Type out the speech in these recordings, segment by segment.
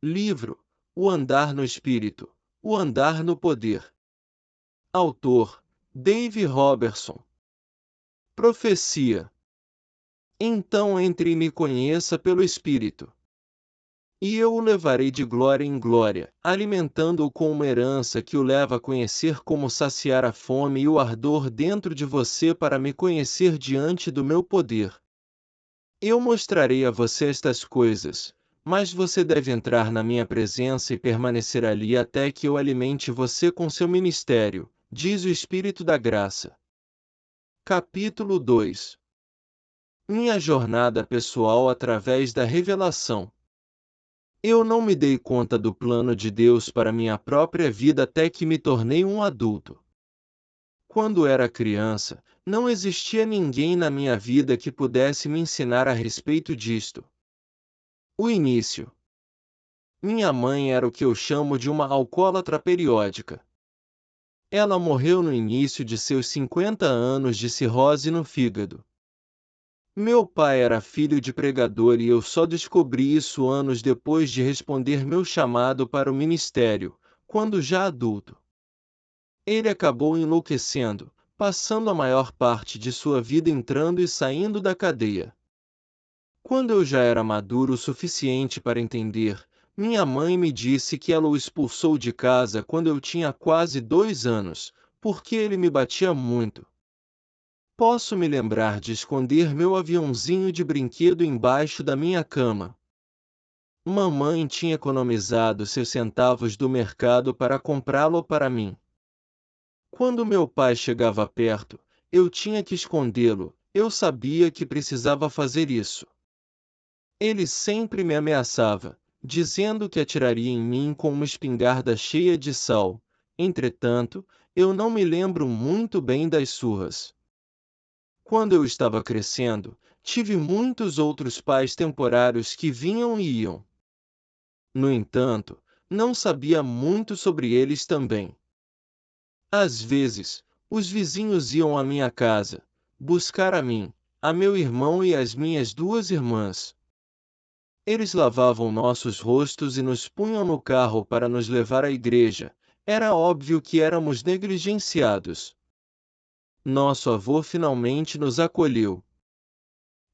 Livro: O Andar no Espírito, O Andar no Poder. Autor: Dave Robertson. Profecia. Então entre e me conheça pelo Espírito. E eu o levarei de glória em glória, alimentando-o com uma herança que o leva a conhecer como saciar a fome e o ardor dentro de você para me conhecer diante do meu poder. Eu mostrarei a você estas coisas, mas você deve entrar na minha presença e permanecer ali até que eu alimente você com seu ministério, diz o Espírito da Graça. Capítulo 2. Minha jornada pessoal através da revelação. Eu não me dei conta do plano de Deus para minha própria vida até que me tornei um adulto. Quando era criança, não existia ninguém na minha vida que pudesse me ensinar a respeito disto. O início. Minha mãe era o que eu chamo de uma alcoólatra periódica. Ela morreu no início de seus 50 anos de cirrose no fígado. Meu pai era filho de pregador e eu só descobri isso anos depois de responder meu chamado para o ministério, quando já adulto. Ele acabou enlouquecendo, passando a maior parte de sua vida entrando e saindo da cadeia. Quando eu já era maduro o suficiente para entender, minha mãe me disse que ela o expulsou de casa quando eu tinha quase 2 anos, porque ele me batia muito. Posso me lembrar de esconder meu aviãozinho de brinquedo embaixo da minha cama. Mamãe tinha economizado seus centavos do mercado para comprá-lo para mim. Quando meu pai chegava perto, eu tinha que escondê-lo, eu sabia que precisava fazer isso. Ele sempre me ameaçava, dizendo que atiraria em mim com uma espingarda cheia de sal. Entretanto, eu não me lembro muito bem das surras. Quando eu estava crescendo, tive muitos outros pais temporários que vinham e iam. No entanto, não sabia muito sobre eles também. Às vezes, os vizinhos iam à minha casa, buscar a mim, a meu irmão e as minhas 2 irmãs. Eles lavavam nossos rostos e nos punham no carro para nos levar à igreja. Era óbvio que éramos negligenciados. Nosso avô finalmente nos acolheu.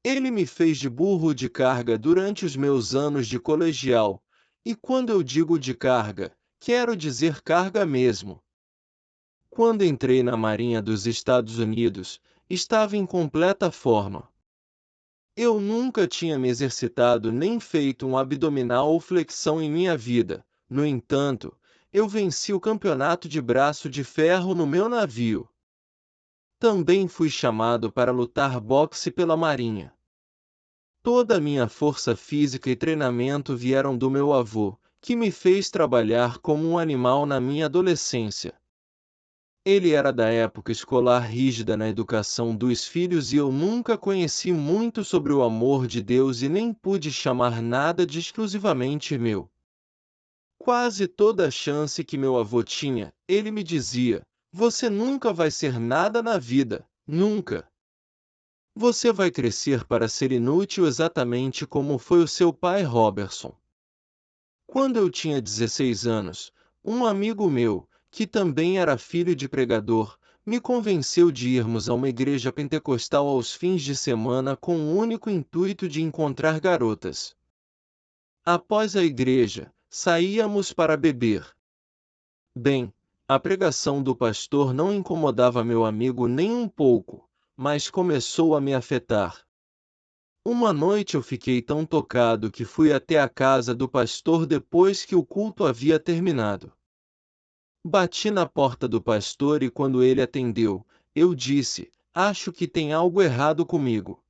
Ele me fez de burro de carga durante os meus anos de colegial, e quando eu digo de carga, quero dizer carga mesmo. Quando entrei na Marinha dos Estados Unidos, estava em completa forma. Eu nunca tinha me exercitado nem feito um abdominal ou flexão em minha vida. No entanto, eu venci o campeonato de braço de ferro no meu navio. Também fui chamado para lutar boxe pela Marinha. Toda a minha força física e treinamento vieram do meu avô, que me fez trabalhar como um animal na minha adolescência. Ele era da época escolar rígida na educação dos filhos e eu nunca conheci muito sobre o amor de Deus e nem pude chamar nada de exclusivamente meu. Quase toda a chance que meu avô tinha, ele me dizia: "Você nunca vai ser nada na vida, nunca. Você vai crescer para ser inútil exatamente como foi o seu pai Robertson." Quando eu tinha 16 anos, um amigo meu, que também era filho de pregador, me convenceu de irmos a uma igreja pentecostal aos fins de semana com o único intuito de encontrar garotas. Após a igreja, saíamos para beber. Bem, a pregação do pastor não incomodava meu amigo nem um pouco, mas começou a me afetar. Uma noite eu fiquei tão tocado que fui até a casa do pastor depois que o culto havia terminado. Bati na porta do pastor e quando ele atendeu, eu disse: "Acho que tem algo errado comigo."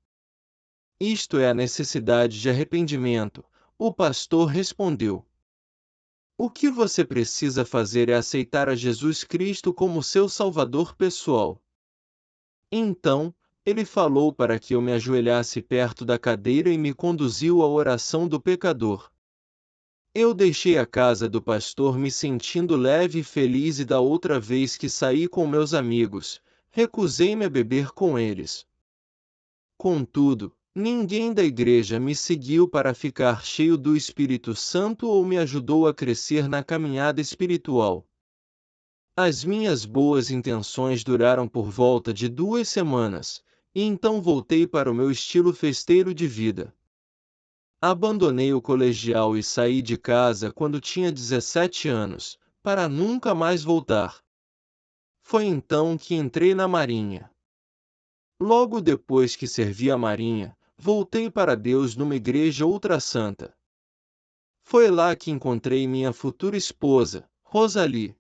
"Isto é a necessidade de arrependimento", o pastor respondeu. "O que você precisa fazer é aceitar a Jesus Cristo como seu Salvador pessoal." Então, ele falou para que eu me ajoelhasse perto da cadeira e me conduziu à oração do pecador. Eu deixei a casa do pastor me sentindo leve e feliz e da outra vez que saí com meus amigos, recusei-me a beber com eles. Contudo, Ninguém da igreja me seguiu para ficar cheio do Espírito Santo ou me ajudou a crescer na caminhada espiritual. As minhas boas intenções duraram por volta de 2 semanas, e então voltei para o meu estilo festeiro de vida. Abandonei o colegial e saí de casa quando tinha 17 anos, para nunca mais voltar. Foi então que entrei na Marinha. Logo depois que servi a Marinha, voltei para Deus numa igreja ultrassanta. Foi lá que encontrei minha futura esposa, Rosalie.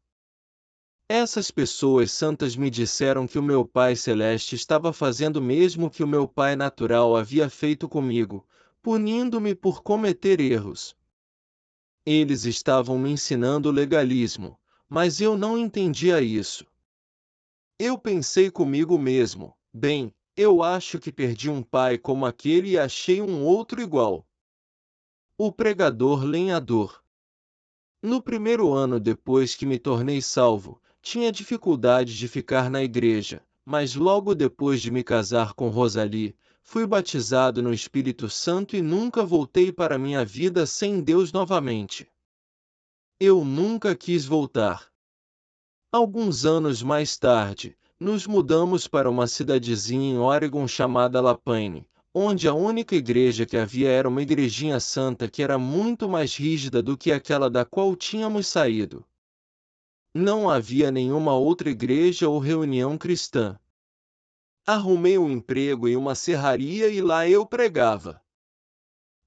Essas pessoas santas me disseram que o meu Pai Celeste estava fazendo o mesmo que o meu Pai Natural havia feito comigo, punindo-me por cometer erros. Eles estavam me ensinando legalismo, mas eu não entendia isso. Eu pensei comigo mesmo, bem, eu acho que perdi um pai como aquele e achei um outro igual. O pregador lenhador. No primeiro ano depois que me tornei salvo, tinha dificuldade de ficar na igreja, mas logo depois de me casar com Rosalie, fui batizado no Espírito Santo e nunca voltei para minha vida sem Deus novamente. Eu nunca quis voltar. Alguns anos mais tarde, nos mudamos para uma cidadezinha em Oregon chamada Lapine, onde a única igreja que havia era uma igrejinha santa que era muito mais rígida do que aquela da qual tínhamos saído. Não havia nenhuma outra igreja ou reunião cristã. Arrumei um emprego em uma serraria e lá eu pregava.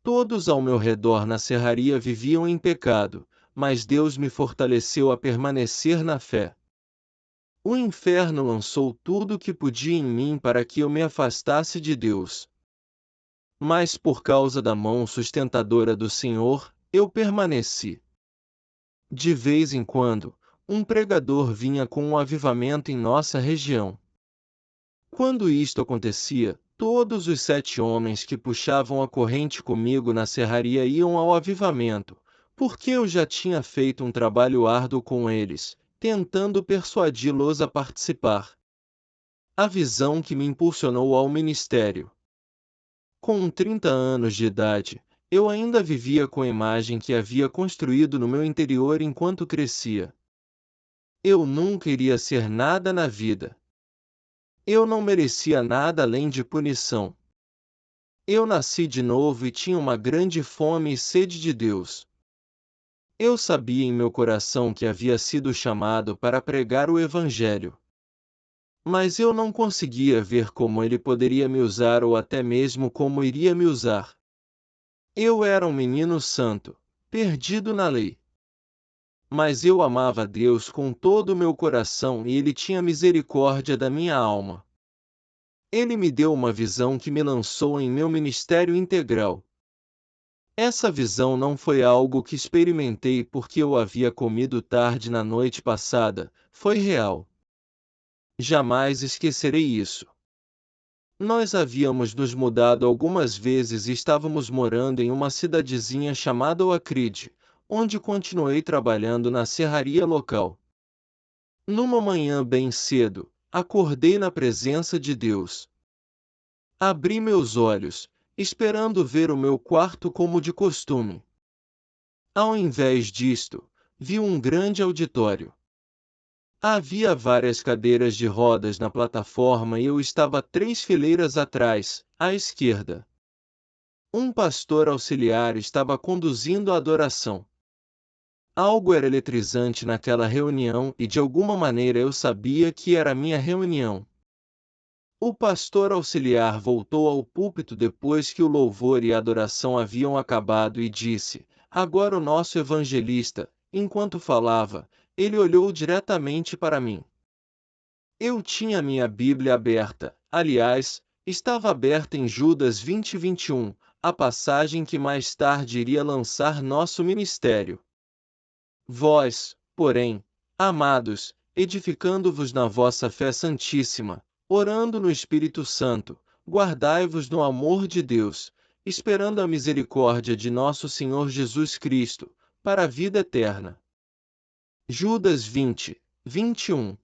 Todos ao meu redor na serraria viviam em pecado, mas Deus me fortaleceu a permanecer na fé. O inferno lançou tudo o que podia em mim para que eu me afastasse de Deus. Mas por causa da mão sustentadora do Senhor, eu permaneci. De vez em quando, um pregador vinha com um avivamento em nossa região. Quando isto acontecia, todos os 7 homens que puxavam a corrente comigo na serraria iam ao avivamento, porque eu já tinha feito um trabalho árduo com eles, tentando persuadi-los a participar. A visão que me impulsionou ao ministério. Com 30 anos de idade, eu ainda vivia com a imagem que havia construído no meu interior enquanto crescia. Eu nunca iria ser nada na vida. Eu não merecia nada além de punição. Eu nasci de novo e tinha uma grande fome e sede de Deus. Eu sabia em meu coração que havia sido chamado para pregar o Evangelho. Mas eu não conseguia ver como ele poderia me usar ou até mesmo como iria me usar. Eu era um menino santo, perdido na lei. Mas eu amava a Deus com todo o meu coração e Ele tinha misericórdia da minha alma. Ele me deu uma visão que me lançou em meu ministério integral. Essa visão não foi algo que experimentei porque eu havia comido tarde na noite passada, foi real. Jamais esquecerei isso. Nós havíamos nos mudado algumas vezes e estávamos morando em uma cidadezinha chamada Oakride, onde continuei trabalhando na serraria local. Numa manhã bem cedo, acordei na presença de Deus. Abri meus olhos, esperando ver o meu quarto como de costume. Ao invés disto, vi um grande auditório. Havia várias cadeiras de rodas na plataforma e eu estava 3 fileiras atrás, à esquerda. Um pastor auxiliar estava conduzindo a adoração. Algo era eletrizante naquela reunião e de alguma maneira eu sabia que era minha reunião. O pastor auxiliar voltou ao púlpito depois que o louvor e a adoração haviam acabado e disse: "Agora o nosso evangelista", enquanto falava, ele olhou diretamente para mim. Eu tinha minha Bíblia aberta, aliás, estava aberta em Judas 20:21, a passagem que mais tarde iria lançar nosso ministério. Vós, porém, amados, edificando-vos na vossa fé santíssima, orando no Espírito Santo, guardai-vos no amor de Deus, esperando a misericórdia de nosso Senhor Jesus Cristo, para a vida eterna. Judas 20:21.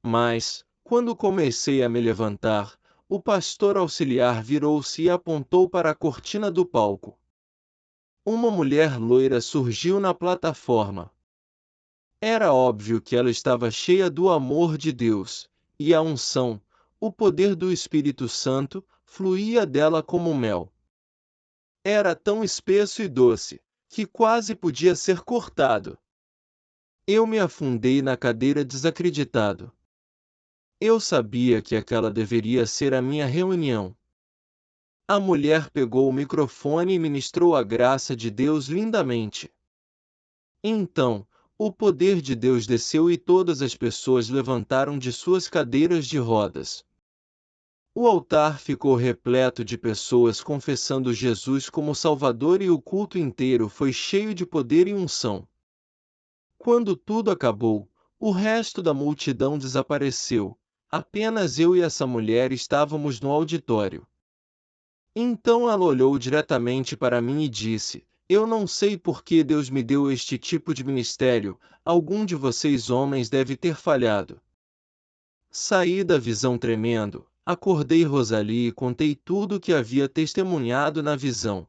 Mas, quando comecei a me levantar, o pastor auxiliar virou-se e apontou para a cortina do palco. Uma mulher loira surgiu na plataforma. Era óbvio que ela estava cheia do amor de Deus, e a unção, o poder do Espírito Santo, fluía dela como mel. Era tão espesso e doce, que quase podia ser cortado. Eu me afundei na cadeira desacreditado. Eu sabia que aquela deveria ser a minha reunião. A mulher pegou o microfone e ministrou a graça de Deus lindamente. Então, o poder de Deus desceu e todas as pessoas levantaram de suas cadeiras de rodas. O altar ficou repleto de pessoas confessando Jesus como Salvador e o culto inteiro foi cheio de poder e unção. Quando tudo acabou, o resto da multidão desapareceu. Apenas eu e essa mulher estávamos no auditório. Então ela olhou diretamente para mim e disse: Eu não sei por que Deus me deu este tipo de ministério, algum de vocês homens deve ter falhado. Saí da visão tremendo, acordei Rosalie e contei tudo o que havia testemunhado na visão.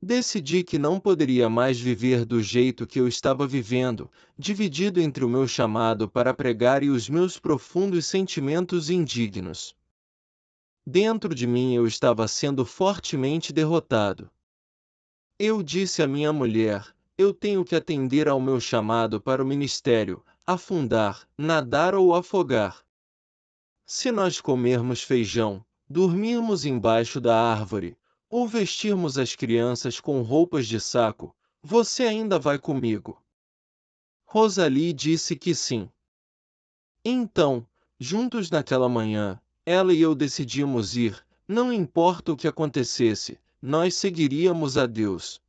Decidi que não poderia mais viver do jeito que eu estava vivendo, dividido entre o meu chamado para pregar e os meus profundos sentimentos indignos. Dentro de mim eu estava sendo fortemente derrotado. Eu disse à minha mulher: eu tenho que atender ao meu chamado para o ministério, afundar, nadar ou afogar. Se nós comermos feijão, dormirmos embaixo da árvore, ou vestirmos as crianças com roupas de saco, você ainda vai comigo? Rosalie disse que sim. Então, juntos naquela manhã, ela e eu decidimos ir, não importa o que acontecesse, nós seguiríamos a Deus.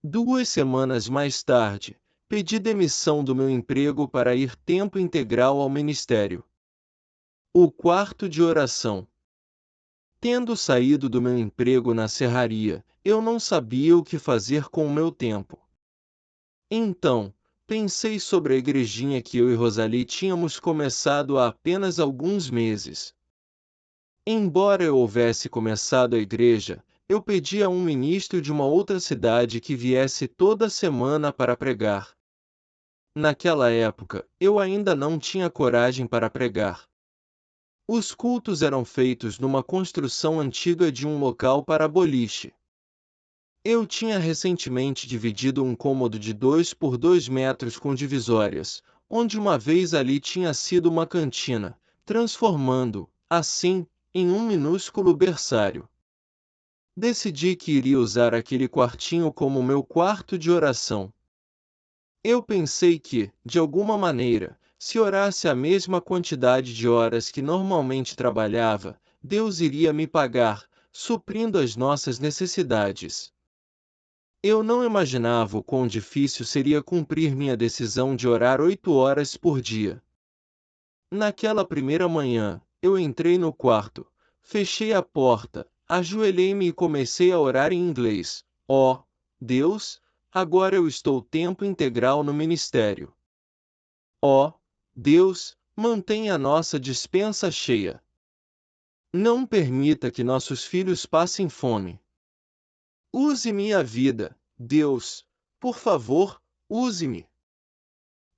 2 semanas mais tarde, pedi demissão do meu emprego para ir tempo integral ao ministério. O quarto de oração. Tendo saído do meu emprego na serraria, eu não sabia o que fazer com o meu tempo. Então, pensei sobre a igrejinha que eu e Rosalie tínhamos começado há apenas alguns meses. Embora eu houvesse começado a igreja, eu pedi a um ministro de uma outra cidade que viesse toda semana para pregar. Naquela época, eu ainda não tinha coragem para pregar. Os cultos eram feitos numa construção antiga de um local para boliche. Eu tinha recentemente dividido um cômodo de 2 por 2 metros com divisórias, onde uma vez ali tinha sido uma cantina, transformando, assim, em um minúsculo berçário. Decidi que iria usar aquele quartinho como meu quarto de oração. Eu pensei que, de alguma maneira, se orasse a mesma quantidade de horas que normalmente trabalhava, Deus iria me pagar, suprindo as nossas necessidades. Eu não imaginava o quão difícil seria cumprir minha decisão de orar 8 horas por dia. Naquela primeira manhã, eu entrei no quarto, fechei a porta, ajoelhei-me e comecei a orar em inglês. Oh, Deus, agora eu estou tempo integral no ministério. Oh, Deus, mantenha a nossa despensa cheia. Não permita que nossos filhos passem fome. Use minha vida, Deus, por favor, use-me.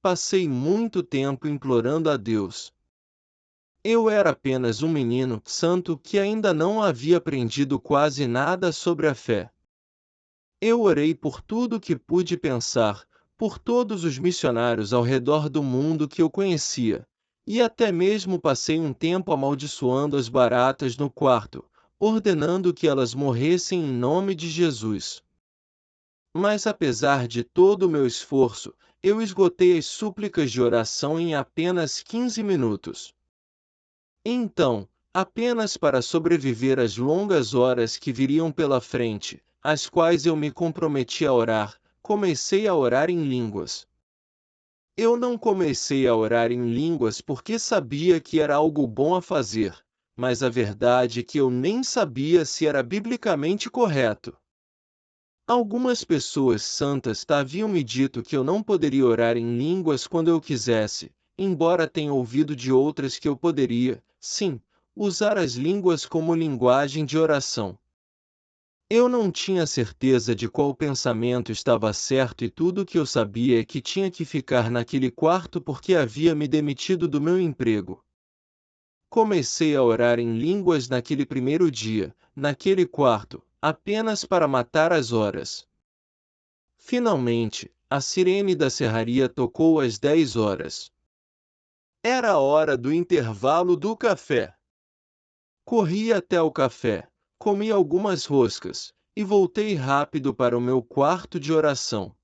Passei muito tempo implorando a Deus. Eu era apenas um menino santo que ainda não havia aprendido quase nada sobre a fé. Eu orei por tudo que pude pensar, por todos os missionários ao redor do mundo que eu conhecia, e até mesmo passei um tempo amaldiçoando as baratas no quarto, ordenando que elas morressem em nome de Jesus. Mas apesar de todo o meu esforço, eu esgotei as súplicas de oração em apenas 15 minutos. Então, apenas para sobreviver às longas horas que viriam pela frente, às quais eu me comprometi a orar, comecei a orar em línguas. Eu não comecei a orar em línguas porque sabia que era algo bom a fazer, mas a verdade é que eu nem sabia se era biblicamente correto. Algumas pessoas santas haviam me dito que eu não poderia orar em línguas quando eu quisesse, embora tenha ouvido de outras que eu poderia, sim, usar as línguas como linguagem de oração. Eu não tinha certeza de qual pensamento estava certo e tudo o que eu sabia é que tinha que ficar naquele quarto porque havia me demitido do meu emprego. Comecei a orar em línguas naquele primeiro dia, naquele quarto, apenas para matar as horas. Finalmente, a sirene da serraria tocou às 10 horas. Era a hora do intervalo do café. Corri até o café, comi algumas roscas, e voltei rápido para o meu quarto de oração.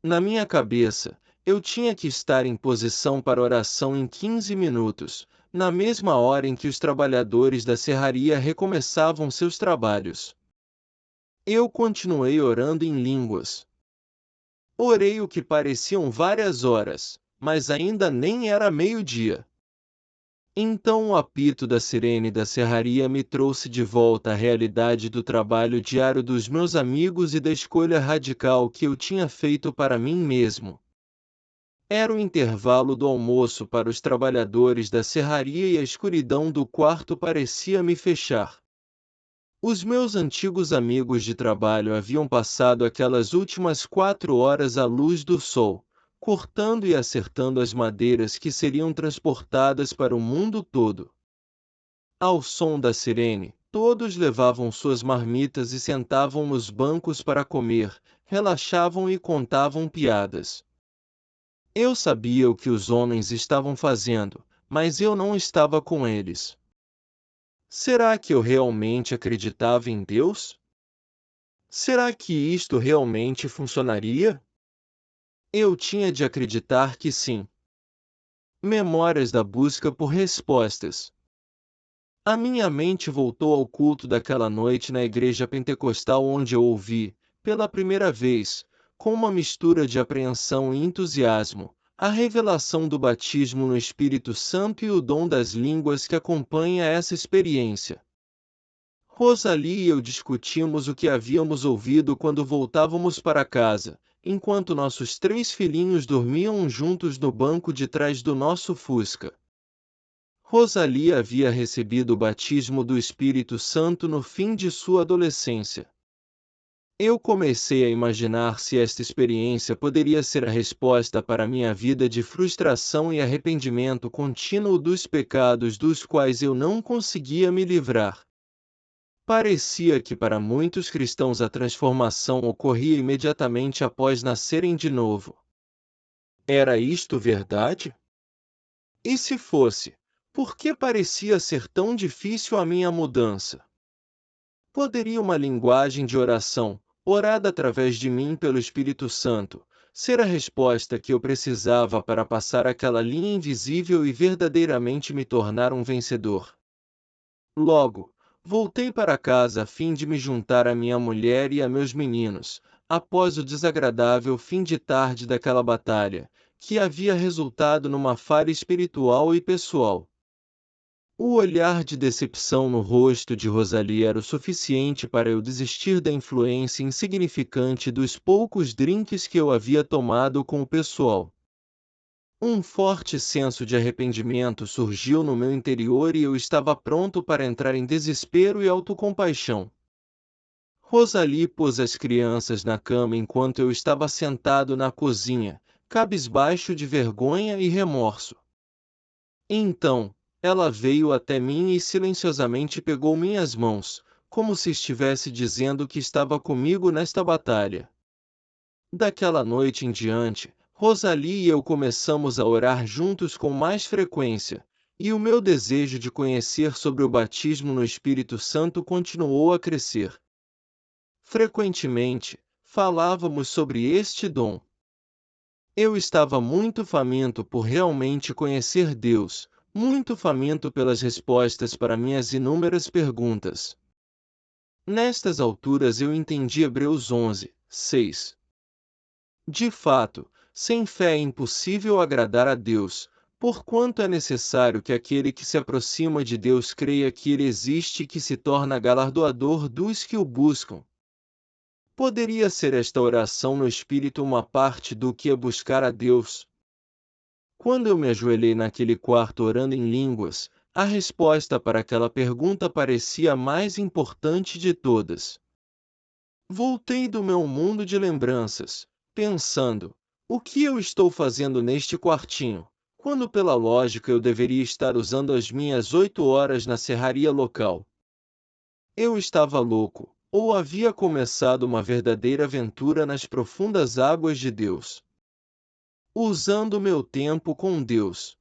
Na minha cabeça, eu tinha que estar em posição para oração em 15 minutos, na mesma hora em que os trabalhadores da serraria recomeçavam seus trabalhos. Eu continuei orando em línguas. Orei o que pareciam várias horas, mas ainda nem era meio-dia. Então o apito da sirene da serraria me trouxe de volta à realidade do trabalho diário dos meus amigos e da escolha radical que eu tinha feito para mim mesmo. Era o intervalo do almoço para os trabalhadores da serraria e a escuridão do quarto parecia me fechar. Os meus antigos amigos de trabalho haviam passado aquelas últimas 4 horas à luz do sol, cortando e acertando as madeiras que seriam transportadas para o mundo todo. Ao som da sirene, todos levavam suas marmitas e sentavam nos bancos para comer, relaxavam e contavam piadas. Eu sabia o que os homens estavam fazendo, mas eu não estava com eles. Será que eu realmente acreditava em Deus? Será que isto realmente funcionaria? Eu tinha de acreditar que sim. Memórias da busca por respostas. A minha mente voltou ao culto daquela noite na igreja pentecostal onde eu ouvi, pela primeira vez, com uma mistura de apreensão e entusiasmo, a revelação do batismo no Espírito Santo e o dom das línguas que acompanha essa experiência. Rosalie e eu discutimos o que havíamos ouvido quando voltávamos para casa, enquanto nossos 3 filhinhos dormiam juntos no banco de trás do nosso Fusca. Rosalie havia recebido o batismo do Espírito Santo no fim de sua adolescência. Eu comecei a imaginar se esta experiência poderia ser a resposta para minha vida de frustração e arrependimento contínuo dos pecados dos quais eu não conseguia me livrar. Parecia que para muitos cristãos a transformação ocorria imediatamente após nascerem de novo. Era isto verdade? E se fosse, por que parecia ser tão difícil a minha mudança? Poderia uma linguagem de oração, orada através de mim pelo Espírito Santo, ser a resposta que eu precisava para passar aquela linha invisível e verdadeiramente me tornar um vencedor? Logo, voltei para casa a fim de me juntar à minha mulher e a meus meninos, após o desagradável fim de tarde daquela batalha, que havia resultado numa falha espiritual e pessoal. O olhar de decepção no rosto de Rosalie era o suficiente para eu desistir da influência insignificante dos poucos drinks que eu havia tomado com o pessoal. Um forte senso de arrependimento surgiu no meu interior e eu estava pronto para entrar em desespero e autocompaixão. Rosalie pôs as crianças na cama enquanto eu estava sentado na cozinha, cabisbaixo de vergonha e remorso. Então, ela veio até mim e silenciosamente pegou minhas mãos, como se estivesse dizendo que estava comigo nesta batalha. Daquela noite em diante, Rosalie e eu começamos a orar juntos com mais frequência, e o meu desejo de conhecer sobre o batismo no Espírito Santo continuou a crescer. Frequentemente, falávamos sobre este dom. Eu estava muito faminto por realmente conhecer Deus, muito faminto pelas respostas para minhas inúmeras perguntas. Nestas alturas eu entendi Hebreus 11, 6. De fato, sem fé é impossível agradar a Deus, porquanto é necessário que aquele que se aproxima de Deus creia que Ele existe e que se torna galardoador dos que o buscam. Poderia ser esta oração no Espírito uma parte do que é buscar a Deus? Quando eu me ajoelhei naquele quarto orando em línguas, a resposta para aquela pergunta parecia a mais importante de todas. Voltei do meu mundo de lembranças, pensando: o que eu estou fazendo neste quartinho, quando pela lógica eu deveria estar usando as minhas 8 horas na serraria local? Eu estava louco, ou havia começado uma verdadeira aventura nas profundas águas de Deus? Usando meu tempo com Deus.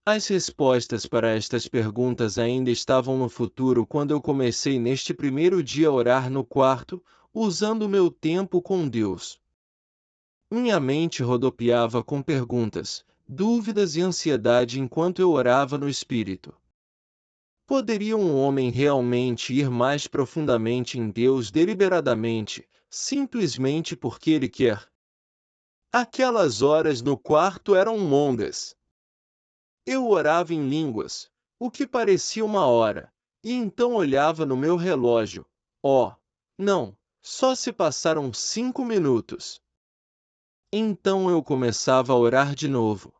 As respostas para estas perguntas ainda estavam no futuro quando eu comecei neste primeiro dia a orar no quarto, usando meu tempo com Deus. Minha mente rodopiava com perguntas, dúvidas e ansiedade enquanto eu orava no Espírito. Poderia um homem realmente ir mais profundamente em Deus deliberadamente, simplesmente porque ele quer? Aquelas horas no quarto eram longas. Eu orava em línguas, o que parecia uma hora, e então olhava no meu relógio. Oh, não, só se passaram 5 minutos. Então eu começava a orar de novo.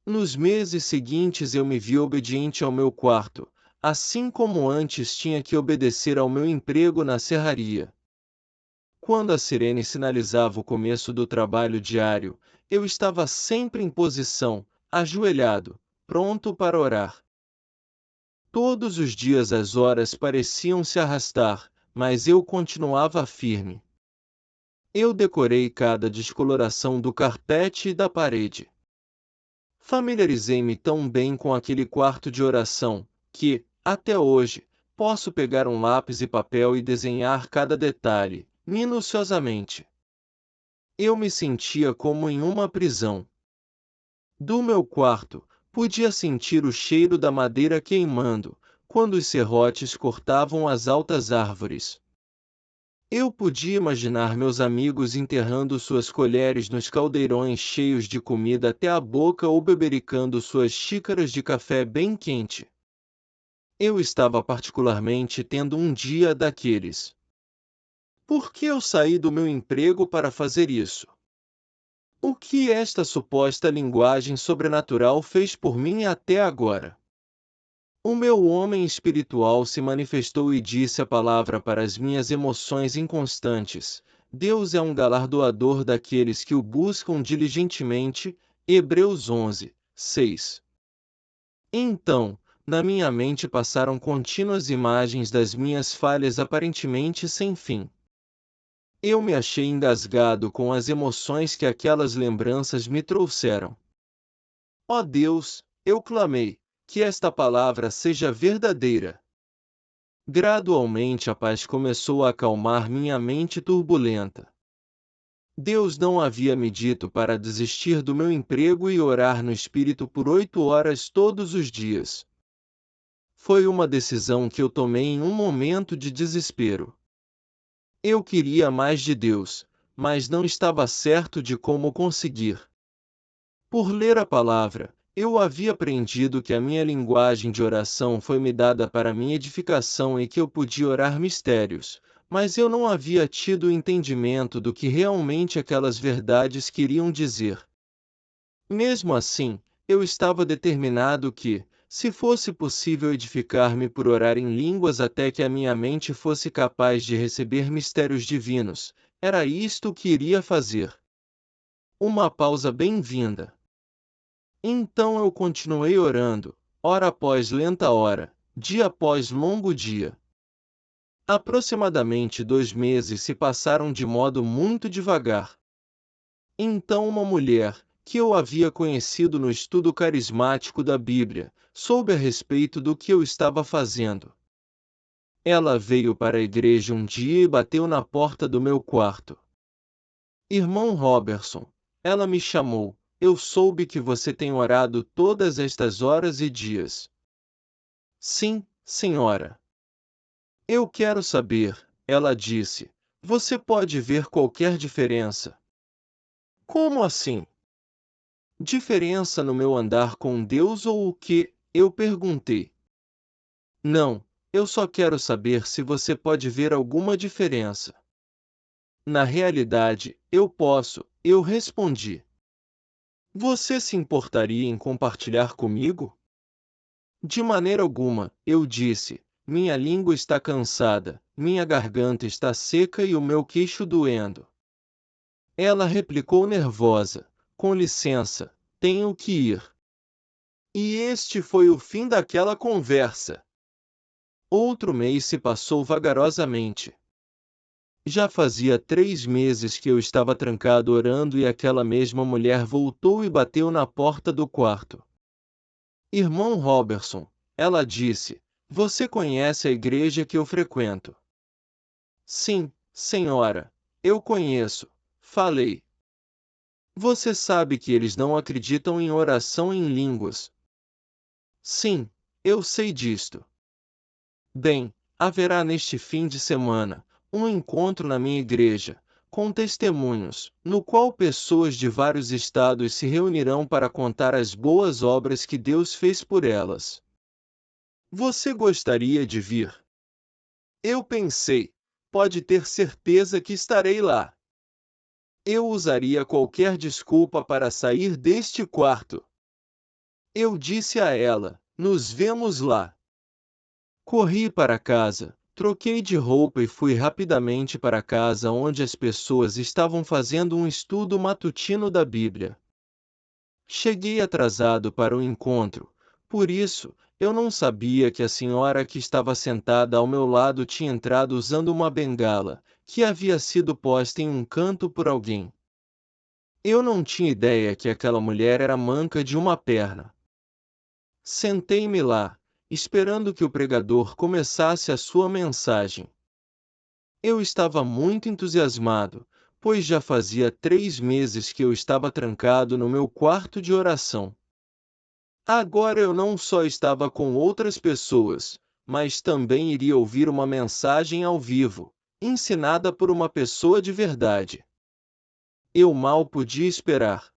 Nos meses seguintes eu me vi obediente ao meu quarto, assim como antes tinha que obedecer ao meu emprego na serraria. Quando a sirene sinalizava o começo do trabalho diário, eu estava sempre em posição, ajoelhado, pronto para orar. Todos os dias as horas pareciam se arrastar, mas eu continuava firme. Eu decorei cada descoloração do carpete e da parede. Familiarizei-me tão bem com aquele quarto de oração, que, até hoje, posso pegar um lápis e papel e desenhar cada detalhe, minuciosamente. Eu me sentia como em uma prisão. Do meu quarto, podia sentir o cheiro da madeira queimando, quando os serrotes cortavam as altas árvores. Eu podia imaginar meus amigos enterrando suas colheres nos caldeirões cheios de comida até a boca ou bebericando suas xícaras de café bem quente. Eu estava particularmente tendo um dia daqueles. Por que eu saí do meu emprego para fazer isso? O que esta suposta linguagem sobrenatural fez por mim até agora? O meu homem espiritual se manifestou e disse a palavra para as minhas emoções inconstantes. Deus é um galardoador daqueles que o buscam diligentemente. Hebreus 11, 6. Então, na minha mente passaram contínuas imagens das minhas falhas aparentemente sem fim. Eu me achei engasgado com as emoções que aquelas lembranças me trouxeram. Ó Deus, eu clamei, que esta palavra seja verdadeira. Gradualmente a paz começou a acalmar minha mente turbulenta. Deus não havia me dito para desistir do meu emprego e orar no Espírito por 8 horas todos os dias. Foi uma decisão que eu tomei em um momento de desespero. Eu queria mais de Deus, mas não estava certo de como conseguir. Por ler a palavra, eu havia aprendido que a minha linguagem de oração foi me dada para minha edificação e que eu podia orar mistérios, mas eu não havia tido o entendimento do que realmente aquelas verdades queriam dizer. Mesmo assim, eu estava determinado que, se fosse possível edificar-me por orar em línguas até que a minha mente fosse capaz de receber mistérios divinos, era isto que iria fazer. Uma pausa bem-vinda. Então eu continuei orando, hora após lenta hora, dia após longo dia. Aproximadamente 2 meses se passaram de modo muito devagar. Então uma mulher, que eu havia conhecido no estudo carismático da Bíblia, soube a respeito do que eu estava fazendo. Ela veio para a igreja um dia e bateu na porta do meu quarto. Irmão Robertson, ela me chamou. Eu soube que você tem orado todas estas horas e dias. Sim, senhora. Eu quero saber, ela disse. Você pode ver qualquer diferença? Como assim? Diferença no meu andar com Deus ou o quê? Eu perguntei. Não, eu só quero saber se você pode ver alguma diferença. Na realidade, eu posso, eu respondi. Você se importaria em compartilhar comigo? De maneira alguma, eu disse. Minha língua está cansada, minha garganta está seca e o meu queixo doendo. Ela replicou nervosa. Com licença, tenho que ir. E este foi o fim daquela conversa. Outro mês se passou vagarosamente. Já fazia 3 meses que eu estava trancado orando e aquela mesma mulher voltou e bateu na porta do quarto. Irmão Robertson, ela disse, você conhece a igreja que eu frequento? Sim, senhora, eu conheço, falei. Você sabe que eles não acreditam em oração em línguas? Sim, eu sei disto. Bem, haverá neste fim de semana um encontro na minha igreja, com testemunhos, no qual pessoas de vários estados se reunirão para contar as boas obras que Deus fez por elas. Você gostaria de vir? Eu pensei, pode ter certeza que estarei lá. Eu usaria qualquer desculpa para sair deste quarto. Eu disse a ela, nos vemos lá. Corri para casa, troquei de roupa e fui rapidamente para casa onde as pessoas estavam fazendo um estudo matutino da Bíblia. Cheguei atrasado para o encontro, por isso, eu não sabia que a senhora que estava sentada ao meu lado tinha entrado usando uma bengala, que havia sido posta em um canto por alguém. Eu não tinha ideia que aquela mulher era manca de uma perna. Sentei-me lá, esperando que o pregador começasse a sua mensagem. Eu estava muito entusiasmado, pois já fazia 3 meses que eu estava trancado no meu quarto de oração. Agora eu não só estava com outras pessoas, mas também iria ouvir uma mensagem ao vivo, ensinada por uma pessoa de verdade. Eu mal podia esperar.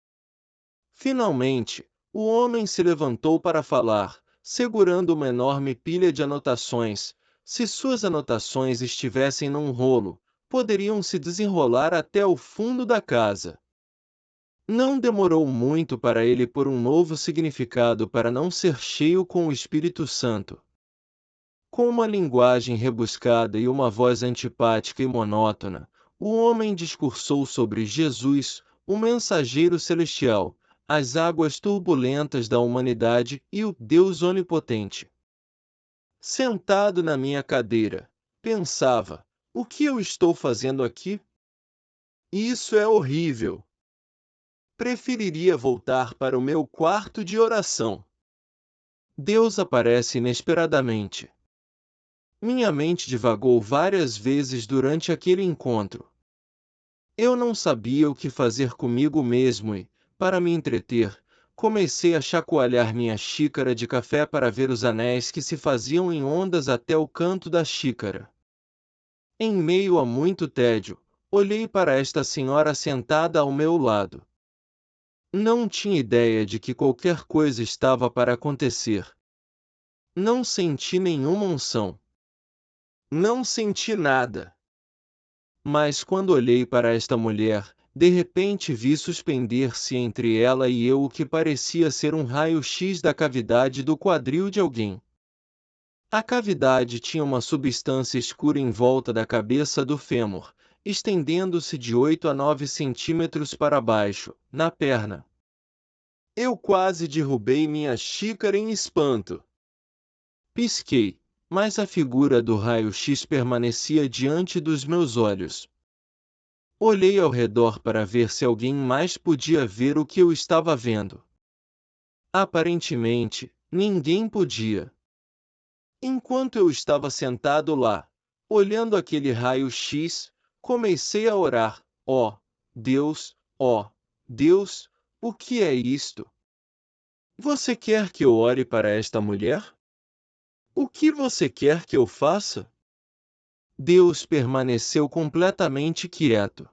Finalmente, o homem se levantou para falar, segurando uma enorme pilha de anotações. Se suas anotações estivessem num rolo, poderiam se desenrolar até o fundo da casa. Não demorou muito para ele pôr um novo significado para não ser cheio com o Espírito Santo. Com uma linguagem rebuscada e uma voz antipática e monótona, o homem discursou sobre Jesus, o mensageiro celestial, as águas turbulentas da humanidade e o Deus onipotente. Sentado na minha cadeira, pensava: o que eu estou fazendo aqui? Isso é horrível. Preferiria voltar para o meu quarto de oração. Deus aparece inesperadamente. Minha mente divagou várias vezes durante aquele encontro. Eu não sabia o que fazer comigo mesmo e, para me entreter, comecei a chacoalhar minha xícara de café para ver os anéis que se faziam em ondas até o canto da xícara. Em meio a muito tédio, olhei para esta senhora sentada ao meu lado. Não tinha ideia de que qualquer coisa estava para acontecer. Não senti nenhuma unção. Não senti nada. Mas quando olhei para esta mulher, de repente vi suspender-se entre ela e eu o que parecia ser um raio-x da cavidade do quadril de alguém. A cavidade tinha uma substância escura em volta da cabeça do fêmur, estendendo-se de 8 a 9 centímetros para baixo, na perna. Eu quase derrubei minha xícara em espanto. Pisquei, mas a figura do raio-x permanecia diante dos meus olhos. Olhei ao redor para ver se alguém mais podia ver o que eu estava vendo. Aparentemente, ninguém podia. Enquanto eu estava sentado lá, olhando aquele raio-x, comecei a orar: ó Deus, o que é isto? Você quer que eu ore para esta mulher? O que você quer que eu faça? Deus permaneceu completamente quieto.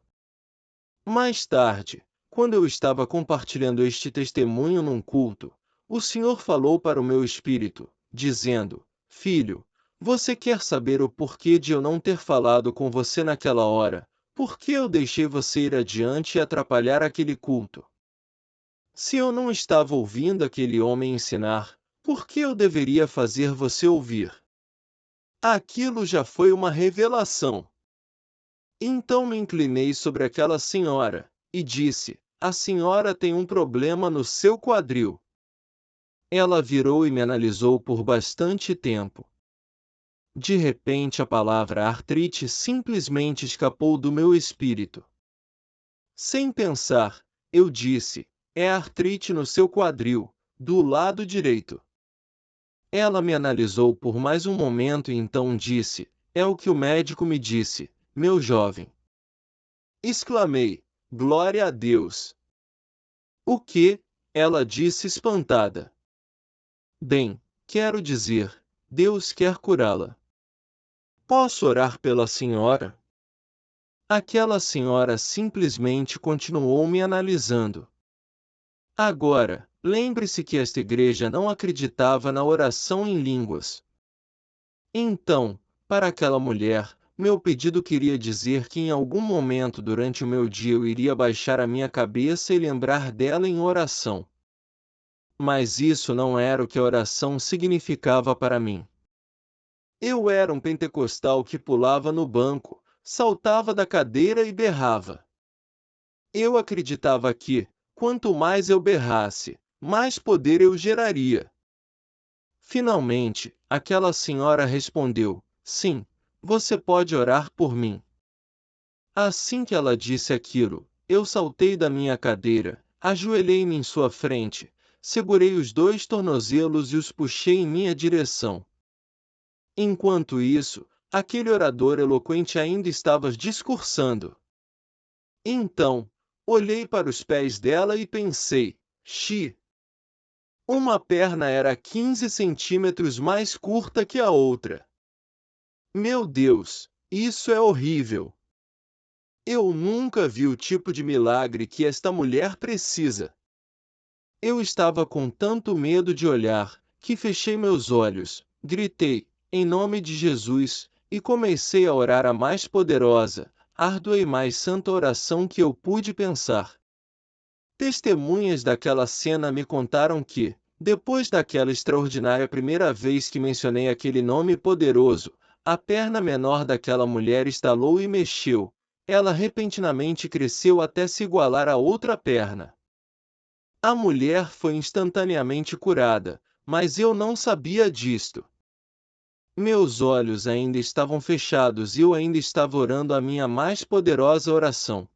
Mais tarde, quando eu estava compartilhando este testemunho num culto, o Senhor falou para o meu espírito, dizendo: Filho, você quer saber o porquê de eu não ter falado com você naquela hora? Por que eu deixei você ir adiante e atrapalhar aquele culto? Se eu não estava ouvindo aquele homem ensinar, Por que eu deveria fazer você ouvir? Aquilo já foi uma revelação. Então me inclinei sobre aquela senhora, e disse: a senhora tem um problema no seu quadril. Ela virou e me analisou por bastante tempo. De repente a palavra artrite simplesmente escapou do meu espírito. Sem pensar, eu disse: é artrite no seu quadril, do lado direito. Ela me analisou por mais um momento e então disse: é o que o médico me disse, meu jovem. Exclamei: glória a Deus! O que? Ela disse espantada. Bem, quero dizer, Deus quer curá-la. Posso orar pela senhora? Aquela senhora simplesmente continuou me analisando. Agora, lembre-se que esta igreja não acreditava na oração em línguas. Então, para aquela mulher, meu pedido queria dizer que em algum momento durante o meu dia eu iria baixar a minha cabeça e lembrar dela em oração. Mas isso não era o que a oração significava para mim. Eu era um pentecostal que pulava no banco, saltava da cadeira e berrava. Eu acreditava que, quanto mais eu berrasse, mais poder eu geraria. Finalmente, aquela senhora respondeu: sim, você pode orar por mim. Assim que ela disse aquilo, eu saltei da minha cadeira, ajoelhei-me em sua frente, segurei os 2 tornozelos e os puxei em minha direção. Enquanto isso, aquele orador eloquente ainda estava discursando. Então, olhei para os pés dela e pensei: uma perna era 15 centímetros mais curta que a outra. Meu Deus, isso é horrível! Eu nunca vi o tipo de milagre que esta mulher precisa. Eu estava com tanto medo de olhar, que fechei meus olhos, gritei, em nome de Jesus, e comecei a orar a mais poderosa, árdua e mais santa oração que eu pude pensar. Testemunhas daquela cena me contaram que, depois daquela extraordinária primeira vez que mencionei aquele nome poderoso, a perna menor daquela mulher estalou e mexeu. Ela repentinamente cresceu até se igualar à outra perna. A mulher foi instantaneamente curada, mas eu não sabia disto. Meus olhos ainda estavam fechados e eu ainda estava orando a minha mais poderosa oração.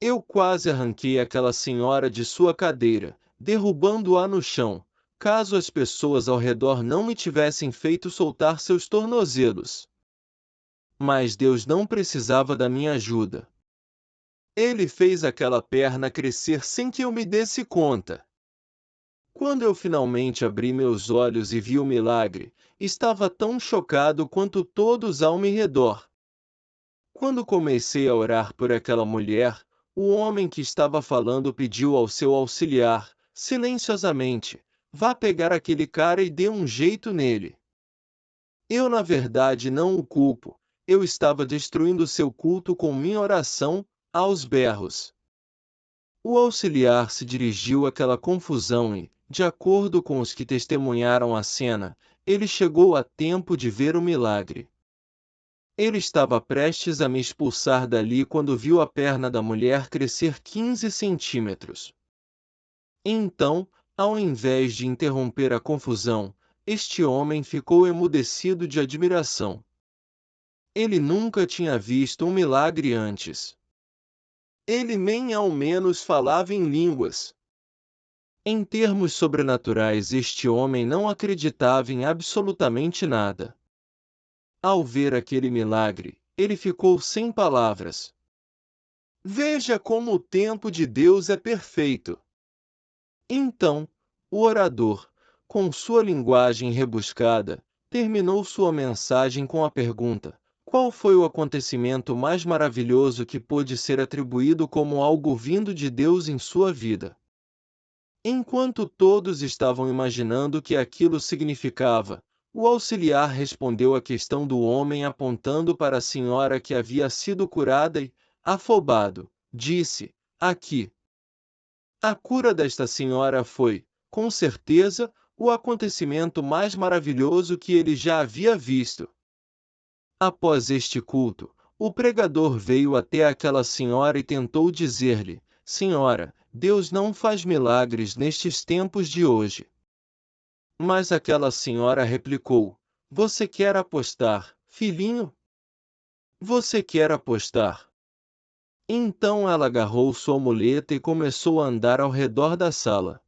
Eu quase arranquei aquela senhora de sua cadeira, derrubando-a no chão, caso as pessoas ao redor não me tivessem feito soltar seus tornozelos. Mas Deus não precisava da minha ajuda. Ele fez aquela perna crescer sem que eu me desse conta. Quando eu finalmente abri meus olhos e vi o milagre, estava tão chocado quanto todos ao meu redor. Quando comecei a orar por aquela mulher, o homem que estava falando pediu ao seu auxiliar, silenciosamente: vá pegar aquele cara e dê um jeito nele. Eu na verdade não o culpo, eu estava destruindo seu culto com minha oração, aos berros. O auxiliar se dirigiu àquela confusão e, de acordo com os que testemunharam a cena, ele chegou a tempo de ver o milagre. Ele estava prestes a me expulsar dali quando viu a perna da mulher crescer 15 centímetros. Então, ao invés de interromper a confusão, este homem ficou emudecido de admiração. Ele nunca tinha visto um milagre antes. Ele nem ao menos falava em línguas. Em termos sobrenaturais, este homem não acreditava em absolutamente nada. Ao ver aquele milagre, ele ficou sem palavras. Veja como o tempo de Deus é perfeito. Então, o orador, com sua linguagem rebuscada, terminou sua mensagem com a pergunta: qual foi o acontecimento mais maravilhoso que pôde ser atribuído como algo vindo de Deus em sua vida? Enquanto todos estavam imaginando o que aquilo significava, o auxiliar respondeu à questão do homem apontando para a senhora que havia sido curada e, afobado, disse: aqui. A cura desta senhora foi, com certeza, o acontecimento mais maravilhoso que ele já havia visto. Após este culto, o pregador veio até aquela senhora e tentou dizer-lhe: Senhora, Deus não faz milagres nestes tempos de hoje. Mas aquela senhora replicou: Você quer apostar, filhinho? Você quer apostar? Então ela agarrou sua muleta e começou a andar ao redor da sala.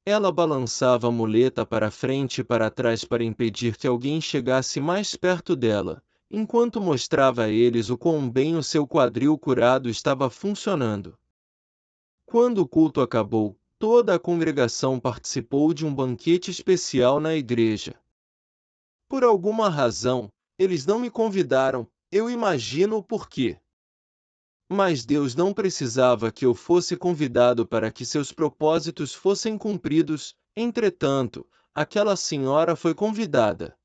Ela balançava a muleta para frente e para trás para impedir que alguém chegasse mais perto dela, enquanto mostrava a eles o quão bem o seu quadril curado estava funcionando. Quando o culto acabou, toda a congregação participou de um banquete especial na igreja. Por alguma razão, eles não me convidaram, eu imagino o porquê. Mas Deus não precisava que eu fosse convidado para que seus propósitos fossem cumpridos, entretanto, aquela senhora foi convidada.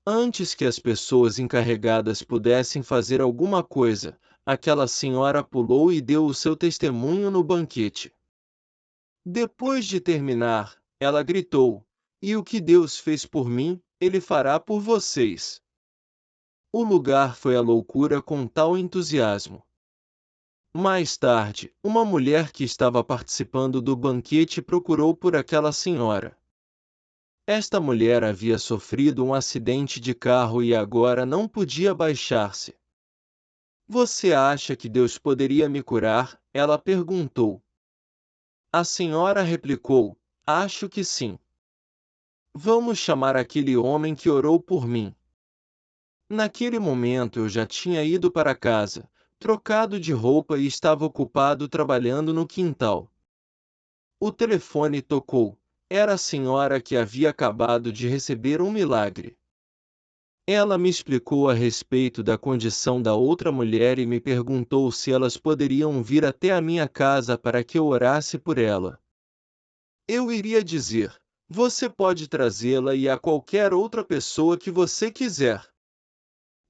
Antes que as pessoas encarregadas pudessem fazer alguma coisa, aquela senhora pulou e deu o seu testemunho no banquete. Depois de terminar, ela gritou: E o que Deus fez por mim, Ele fará por vocês. O lugar foi à loucura com tal entusiasmo. Mais tarde, uma mulher que estava participando do banquete procurou por aquela senhora. Esta mulher havia sofrido um acidente de carro e agora não podia baixar-se. Você acha que Deus poderia me curar? Ela perguntou. A senhora replicou: Acho que sim. Vamos chamar aquele homem que orou por mim. Naquele momento eu já tinha ido para casa, trocado de roupa e estava ocupado trabalhando no quintal. O telefone tocou. Era a senhora que havia acabado de receber um milagre. Ela me explicou a respeito da condição da outra mulher e me perguntou se elas poderiam vir até a minha casa para que eu orasse por ela. Eu iria dizer: Você pode trazê-la e a qualquer outra pessoa que você quiser.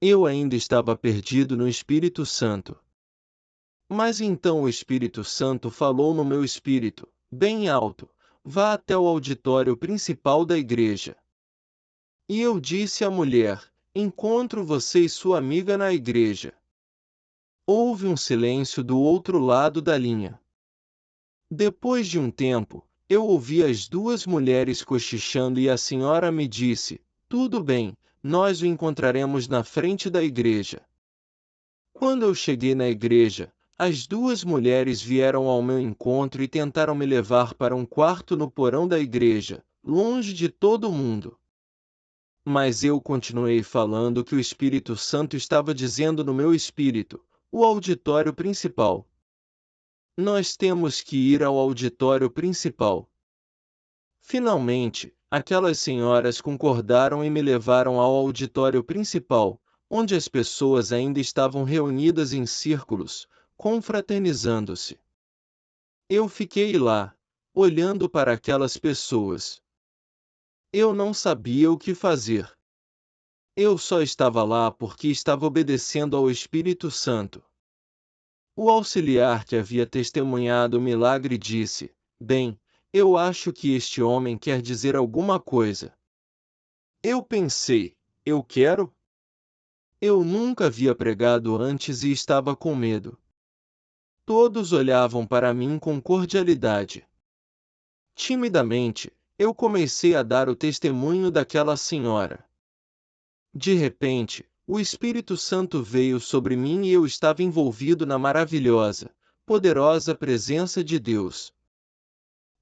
Eu ainda estava perdido no Espírito Santo. Mas então o Espírito Santo falou no meu espírito, bem alto: Vá até o auditório principal da igreja. E eu disse à mulher: Encontro você e sua amiga na igreja. Houve um silêncio do outro lado da linha. Depois de um tempo, eu ouvi as duas mulheres cochichando e a senhora me disse: Tudo bem, nós o encontraremos na frente da igreja. Quando eu cheguei na igreja, as duas mulheres vieram ao meu encontro e tentaram me levar para um quarto no porão da igreja, longe de todo mundo. Mas eu continuei falando o que o Espírito Santo estava dizendo no meu espírito: o auditório principal. Nós temos que ir ao auditório principal. Finalmente, aquelas senhoras concordaram e me levaram ao auditório principal, onde as pessoas ainda estavam reunidas em círculos, confraternizando-se. Eu fiquei lá, olhando para aquelas pessoas. Eu não sabia o que fazer. Eu só estava lá porque estava obedecendo ao Espírito Santo. O auxiliar que havia testemunhado o milagre disse: Bem, eu acho que este homem quer dizer alguma coisa. Eu pensei: Eu quero? Eu nunca havia pregado antes e estava com medo. Todos olhavam para mim com cordialidade. Timidamente, eu comecei a dar o testemunho daquela senhora. De repente, o Espírito Santo veio sobre mim e eu estava envolvido na maravilhosa, poderosa presença de Deus.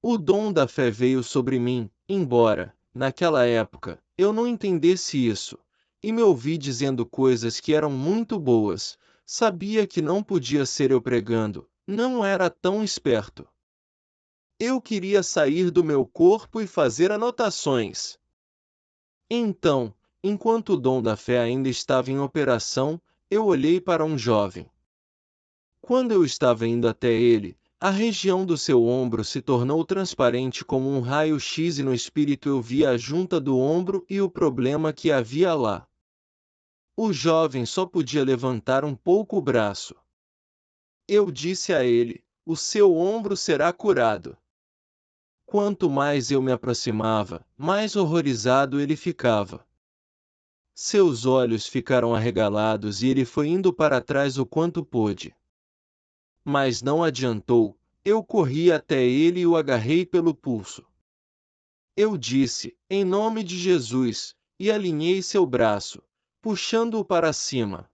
O dom da fé veio sobre mim, embora, naquela época, eu não entendesse isso, e me ouvi dizendo coisas que eram muito boas. Sabia que não podia ser eu pregando, não era tão esperto. Eu queria sair do meu corpo e fazer anotações. Então, enquanto o dom da fé ainda estava em operação, eu olhei para um jovem. Quando eu estava indo até ele, a região do seu ombro se tornou transparente como um raio-x e no espírito eu via a junta do ombro e o problema que havia lá. O jovem só podia levantar um pouco o braço. Eu disse a ele: O seu ombro será curado. Quanto mais eu me aproximava, mais horrorizado ele ficava. Seus olhos ficaram arregalados e ele foi indo para trás o quanto pôde. Mas não adiantou, eu corri até ele e o agarrei pelo pulso. Eu disse, em nome de Jesus, e alinhei seu braço, puxando-o para cima.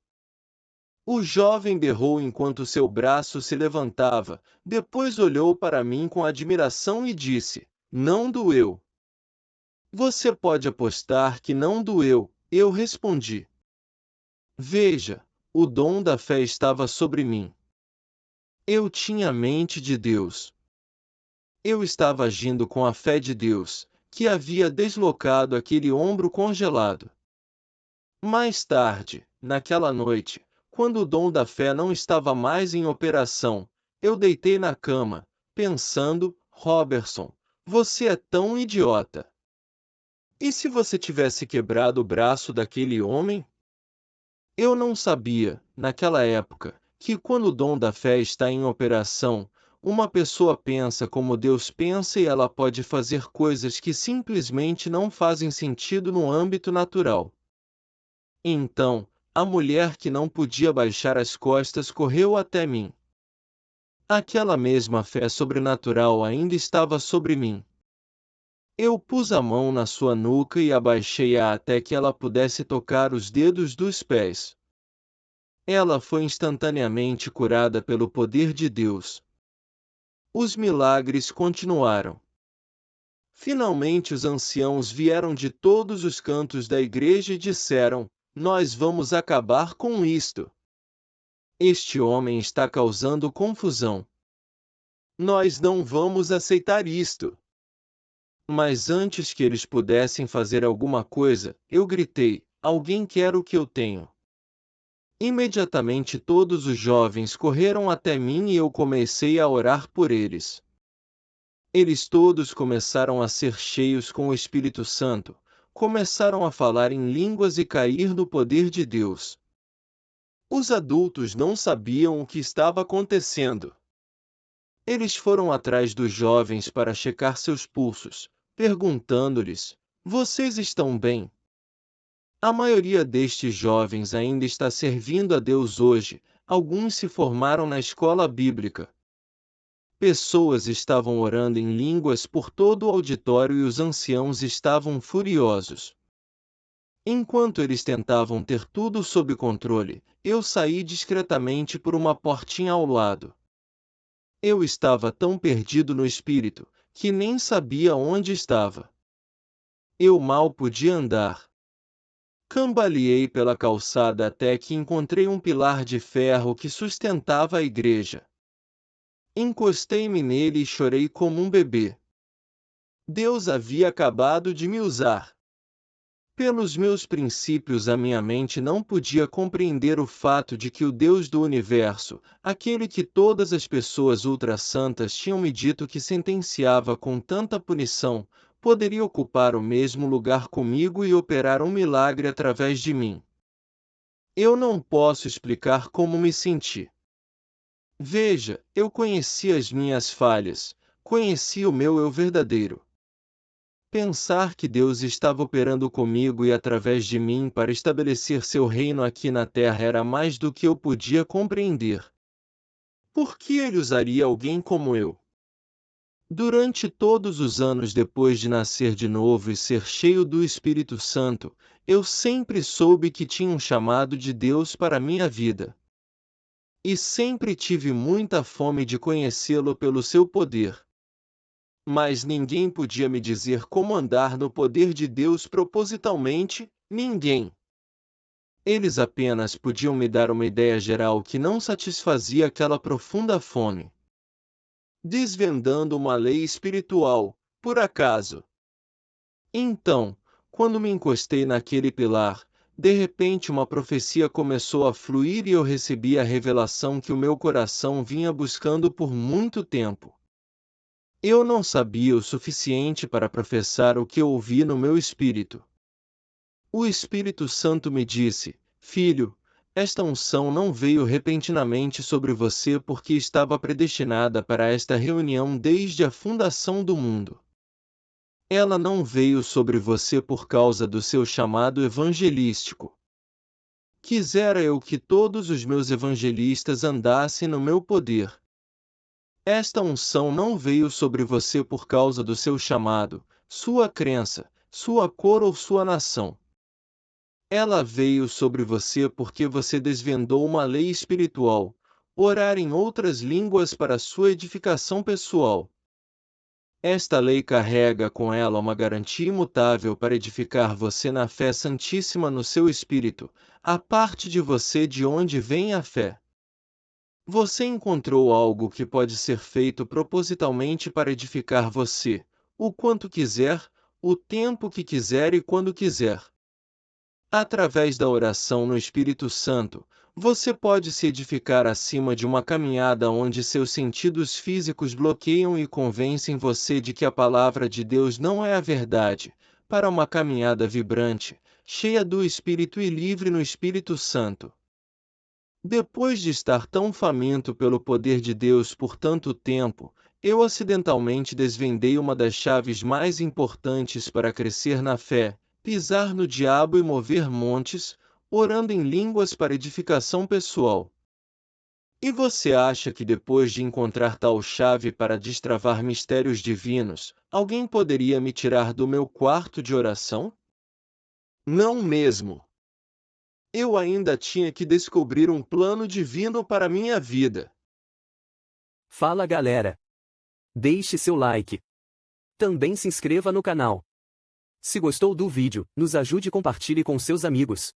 O jovem berrou enquanto seu braço se levantava, depois olhou para mim com admiração e disse, não doeu. Você pode apostar que não doeu, eu respondi. Veja, o dom da fé estava sobre mim. Eu tinha a mente de Deus. Eu estava agindo com a fé de Deus, que havia deslocado aquele ombro congelado. Mais tarde, naquela noite, quando o dom da fé não estava mais em operação, eu deitei na cama, pensando, Robertson, você é tão idiota. E se você tivesse quebrado o braço daquele homem? Eu não sabia, naquela época, que quando o dom da fé está em operação, uma pessoa pensa como Deus pensa e ela pode fazer coisas que simplesmente não fazem sentido no âmbito natural. Então, a mulher que não podia baixar as costas correu até mim. Aquela mesma fé sobrenatural ainda estava sobre mim. Eu pus a mão na sua nuca e abaixei-a até que ela pudesse tocar os dedos dos pés. Ela foi instantaneamente curada pelo poder de Deus. Os milagres continuaram. Finalmente os anciãos vieram de todos os cantos da igreja e disseram, nós vamos acabar com isto. Este homem está causando confusão. Nós não vamos aceitar isto. Mas antes que eles pudessem fazer alguma coisa, eu gritei, alguém quer o que eu tenho. Imediatamente todos os jovens correram até mim e eu comecei a orar por eles. Eles todos começaram a ser cheios com o Espírito Santo, começaram a falar em línguas e cair no poder de Deus. Os adultos não sabiam o que estava acontecendo. Eles foram atrás dos jovens para checar seus pulsos, perguntando-lhes, vocês estão bem? A maioria destes jovens ainda está servindo a Deus hoje, alguns se formaram na escola bíblica. Pessoas estavam orando em línguas por todo o auditório e os anciãos estavam furiosos. Enquanto eles tentavam ter tudo sob controle, eu saí discretamente por uma portinha ao lado. Eu estava tão perdido no espírito, que nem sabia onde estava. Eu mal podia andar. Cambaleei pela calçada até que encontrei um pilar de ferro que sustentava a igreja. Encostei-me nele e chorei como um bebê. Deus havia acabado de me usar. Pelos meus princípios, a minha mente não podia compreender o fato de que o Deus do universo, aquele que todas as pessoas ultra-santas tinham me dito que sentenciava com tanta punição, poderia ocupar o mesmo lugar comigo e operar um milagre através de mim. Eu não posso explicar como me senti. Veja, eu conheci as minhas falhas, conheci o meu eu verdadeiro. Pensar que Deus estava operando comigo e através de mim para estabelecer seu reino aqui na terra era mais do que eu podia compreender. Por que ele usaria alguém como eu? Durante todos os anos depois de nascer de novo e ser cheio do Espírito Santo, eu sempre soube que tinha um chamado de Deus para minha vida. E sempre tive muita fome de conhecê-lo pelo seu poder. Mas ninguém podia me dizer como andar no poder de Deus propositalmente, ninguém. Eles apenas podiam me dar uma ideia geral que não satisfazia aquela profunda fome. Desvendando uma lei espiritual, por acaso. Então, quando me encostei naquele pilar, de repente uma profecia começou a fluir e eu recebi a revelação que o meu coração vinha buscando por muito tempo. Eu não sabia o suficiente para professar o que eu ouvi no meu espírito. O Espírito Santo me disse, filho, esta unção não veio repentinamente sobre você porque estava predestinada para esta reunião desde a fundação do mundo. Ela não veio sobre você por causa do seu chamado evangelístico. Quisera eu que todos os meus evangelistas andassem no meu poder. Esta unção não veio sobre você por causa do seu chamado, sua crença, sua cor ou sua nação. Ela veio sobre você porque você desvendou uma lei espiritual, orar em outras línguas para sua edificação pessoal. Esta lei carrega com ela uma garantia imutável para edificar você na fé santíssima no seu espírito, a parte de você de onde vem a fé. Você encontrou algo que pode ser feito propositalmente para edificar você, o quanto quiser, o tempo que quiser e quando quiser. Através da oração no Espírito Santo, você pode se edificar acima de uma caminhada onde seus sentidos físicos bloqueiam e convencem você de que a palavra de Deus não é a verdade, para uma caminhada vibrante, cheia do Espírito e livre no Espírito Santo. Depois de estar tão faminto pelo poder de Deus por tanto tempo, eu acidentalmente desvendei uma das chaves mais importantes para crescer na fé: pisar no diabo e mover montes, orando em línguas para edificação pessoal. E você acha que depois de encontrar tal chave para destravar mistérios divinos, alguém poderia me tirar do meu quarto de oração? Não mesmo. Eu ainda tinha que descobrir um plano divino para minha vida. Fala galera! Deixe seu like. Também se inscreva no canal. Se gostou do vídeo, nos ajude e compartilhe com seus amigos.